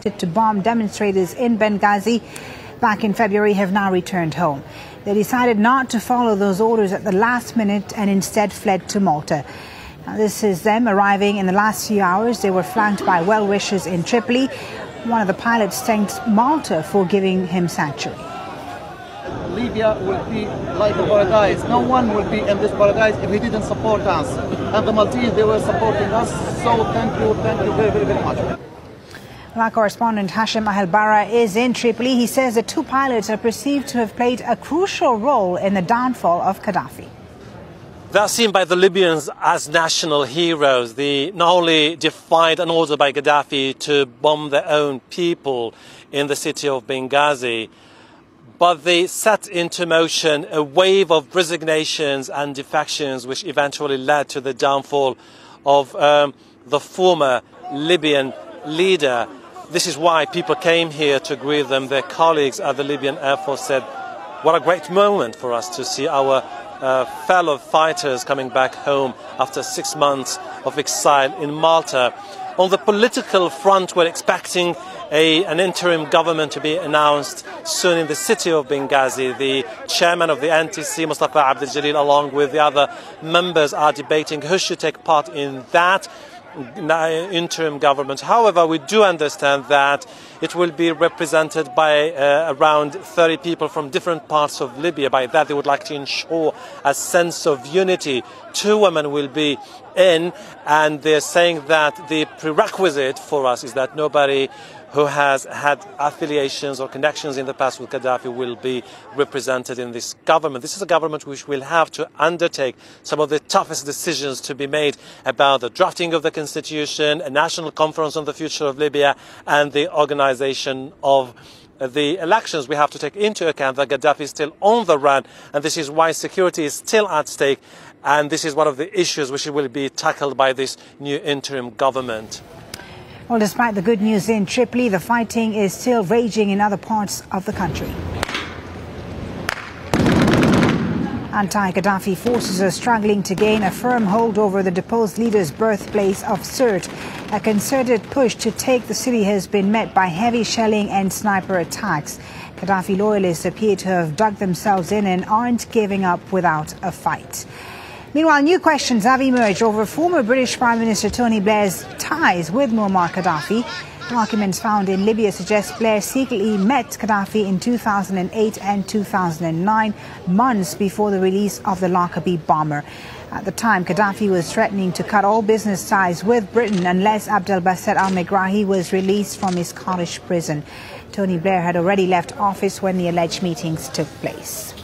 to bomb demonstrators in Benghazi back in February have now returned home. They decided not to follow those orders at the last minute and instead fled to Malta. Now, this is them arriving in the last few hours. They were flanked by well-wishers in Tripoli. One of the pilots thanked Malta for giving him sanctuary. Libya will be like a paradise. No one will be in this paradise if he didn't support us. And the Maltese, they were supporting us. So thank you very, very, very much. Our correspondent Hashim Ahelbara is in Tripoli. He says the two pilots are perceived to have played a crucial role in the downfall of Gaddafi. They are seen by the Libyans as national heroes. They not only defied an order by Gaddafi to bomb their own people in the city of Benghazi, but they set into motion a wave of resignations and defections which eventually led to the downfall of the former Libyan leader. This is why people came here to greet them. Their colleagues at the Libyan Air Force said, what a great moment for us to see our fellow fighters coming back home after 6 months of exile in Malta. On the political front, we're expecting an interim government to be announced soon in the city of Benghazi. The chairman of the NTC, Mustafa Abdel-Jalil, along with the other members, are debating who should take part in that interim government. However, we do understand that it will be represented by around 30 people from different parts of Libya. By that, they would like to ensure a sense of unity. 2 women will be in, and they're saying that the prerequisite for us is that nobody who has had affiliations or connections in the past with Gaddafi will be represented in this government. This is a government which will have to undertake some of the toughest decisions to be made about the drafting of the constitution, a national conference on the future of Libya, and the organization of the elections. We have to take into account that Gaddafi is still on the run, and this is why security is still at stake, and this is one of the issues which will be tackled by this new interim government. Well, despite the good news in Tripoli, the fighting is still raging in other parts of the country. Anti-Gaddafi forces are struggling to gain a firm hold over the deposed leader's birthplace of Sirte. A concerted push to take the city has been met by heavy shelling and sniper attacks. Gaddafi loyalists appear to have dug themselves in and aren't giving up without a fight. Meanwhile, new questions have emerged over former British Prime Minister Tony Blair's ties with Muammar Gaddafi. Documents found in Libya suggest Blair secretly met Gaddafi in 2008 and 2009, months before the release of the Lockerbie bomber. At the time, Gaddafi was threatening to cut all business ties with Britain unless Abdel Basset al-Megrahi was released from his Scottish prison. Tony Blair had already left office when the alleged meetings took place.